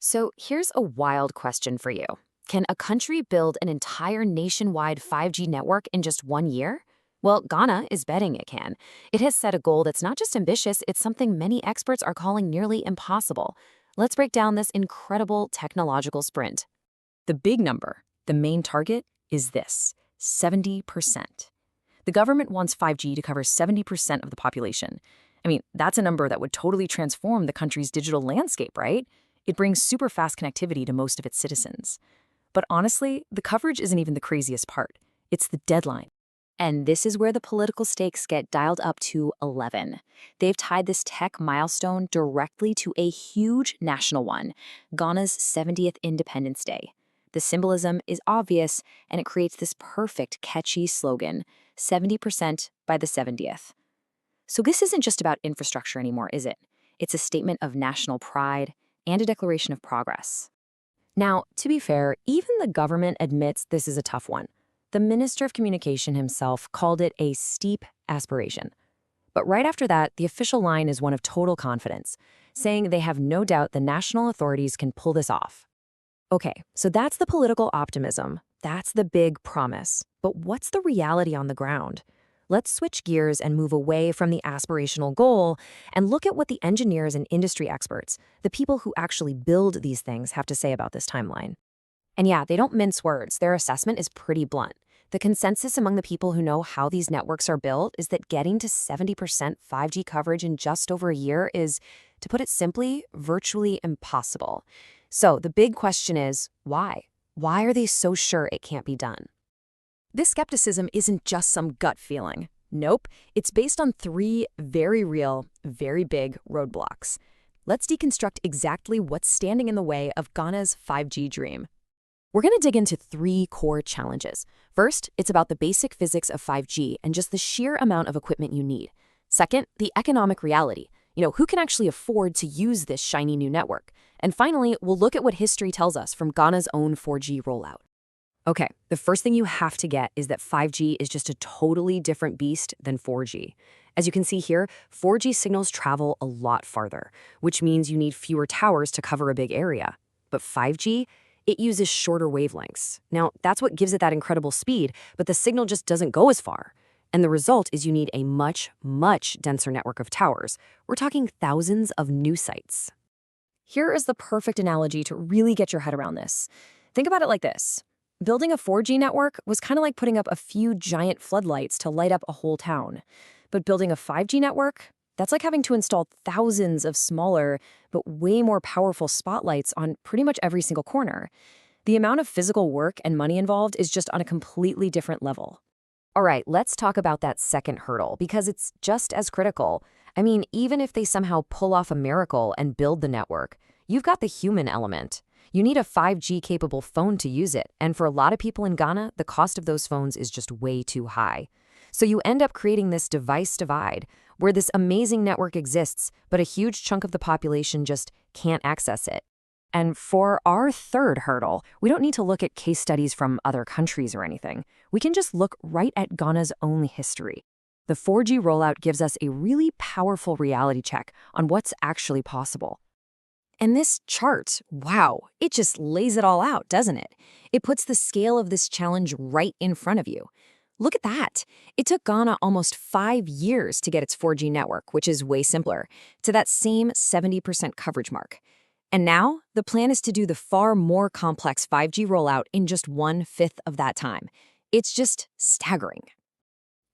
So here's a wild question for you. Can a country build an entire nationwide 5G network in just 1 year? Well, Ghana is betting it can. It has set a goal that's not just ambitious, it's something many experts are calling nearly impossible. Let's break down this incredible technological sprint. The big number, the main target, is this: 70%. The government wants 5G to cover 70% of the population. I mean, that's a number that would totally transform the country's digital landscape, right? It brings super fast connectivity to most of its citizens. But honestly, the coverage isn't even the craziest part. It's the deadline. And this is where the political stakes get dialed up to 11. They've tied this tech milestone directly to a huge national one, Ghana's 70th Independence Day. The symbolism is obvious, and it creates this perfect, catchy slogan: 70% by the 70th. So this isn't just about infrastructure anymore, is it? It's a statement of national pride and a declaration of progress. Now, to be fair, even the government admits this is a tough one. The Minister of Communication himself called it a steep aspiration. But right after that, the official line is one of total confidence, saying they have no doubt the national authorities can pull this off. Okay, so that's the political optimism. That's the big promise. But what's the reality on the ground? Let's switch gears and move away from the aspirational goal and look at what the engineers and industry experts, the people who actually build these things, have to say about this timeline. And yeah, they don't mince words. Their assessment is pretty blunt. The consensus among the people who know how these networks are built is that getting to 70% 5G coverage in just over a year is, to put it simply, virtually impossible. So the big question is, why? Why are they so sure it can't be done? This skepticism isn't just some gut feeling. Nope, it's based on three very real, very big roadblocks. Let's deconstruct exactly what's standing in the way of Ghana's 5G dream. We're going to dig into three core challenges. First, it's about the basic physics of 5G and just the sheer amount of equipment you need. Second, the economic reality. Who can actually afford to use this shiny new network? And finally, we'll look at what history tells us from Ghana's own 4G rollout. Okay, the first thing you have to get is that 5G is just a totally different beast than 4G. As you can see here, 4G signals travel a lot farther, which means you need fewer towers to cover a big area. But 5G, it uses shorter wavelengths. Now, that's what gives it that incredible speed, but the signal just doesn't go as far. And the result is you need a much, much denser network of towers. We're talking thousands of new sites. Here is the perfect analogy to really get your head around this. Think about it like this. Building a 4G network was kind of like putting up a few giant floodlights to light up a whole town. But building a 5G network, that's like having to install thousands of smaller, but way more powerful spotlights on pretty much every single corner. The amount of physical work and money involved is just on a completely different level. All right, let's talk about that second hurdle, because it's just as critical. I mean, even if they somehow pull off a miracle and build the network, you've got the human element. You need a 5G-capable phone to use it, and for a lot of people in Ghana, the cost of those phones is just way too high. So you end up creating this device divide, where this amazing network exists, but a huge chunk of the population just can't access it. And for our third hurdle, we don't need to look at case studies from other countries or anything. We can just look right at Ghana's own history. The 4G rollout gives us a really powerful reality check on what's actually possible. And this chart, wow, it just lays it all out, doesn't it? It puts the scale of this challenge right in front of you. Look at that. It took Ghana almost 5 years to get its 4G network, which is way simpler, to that same 70% coverage mark. And now, the plan is to do the far more complex 5G rollout in just 1/5 of that time. It's just staggering.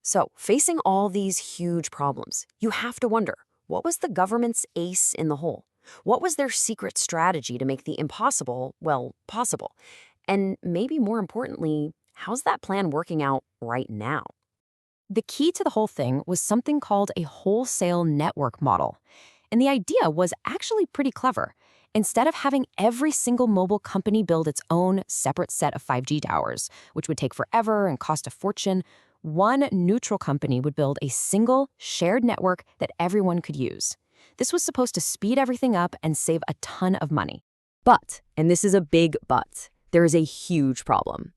So, facing all these huge problems, you have to wonder, what was the government's ace in the hole? What was their secret strategy to make the impossible, well, possible? And maybe more importantly, how's that plan working out right now? The key to the whole thing was something called a wholesale network model. And the idea was actually pretty clever. Instead of having every single mobile company build its own separate set of 5G towers, which would take forever and cost a fortune, one neutral company would build a single shared network that everyone could use. This was supposed to speed everything up and save a ton of money. But, and this is a big but, there is a huge problem.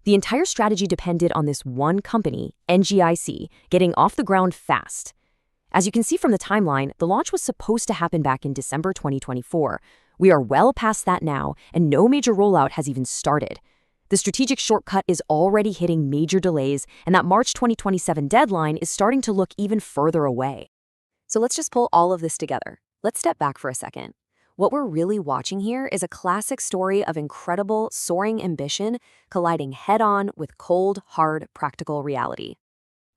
The entire strategy depended on this one company, NGIC, getting off the ground fast. As you can see from the timeline, the launch was supposed to happen back in December 2024, We are well past that now, and no major rollout has even started. The strategic shortcut is already hitting major delays, and that March 2027 deadline is starting to look even further away. So let's just pull all of this together. Let's step back for a second. What we're really watching here is a classic story of incredible, soaring ambition colliding head-on with cold, hard, practical reality.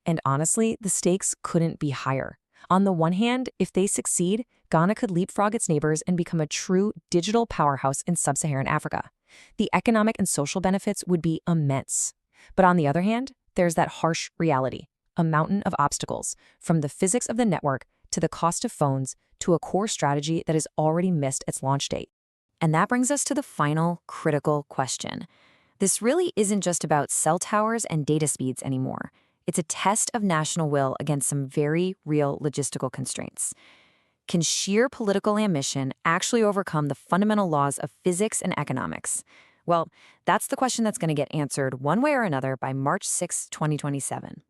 And honestly, the stakes couldn't be higher. On the one hand, if they succeed, Ghana could leapfrog its neighbors and become a true digital powerhouse in sub-Saharan Africa. The economic and social benefits would be immense. But on the other hand, there's that harsh reality, a mountain of obstacles, from the physics of the network to the cost of phones to a core strategy that has already missed its launch date. And that brings us to the final critical question. This really isn't just about cell towers and data speeds anymore. It's a test of national will against some very real logistical constraints. Can sheer political ambition actually overcome the fundamental laws of physics and economics? Well, that's the question that's going to get answered one way or another by March 6, 2027.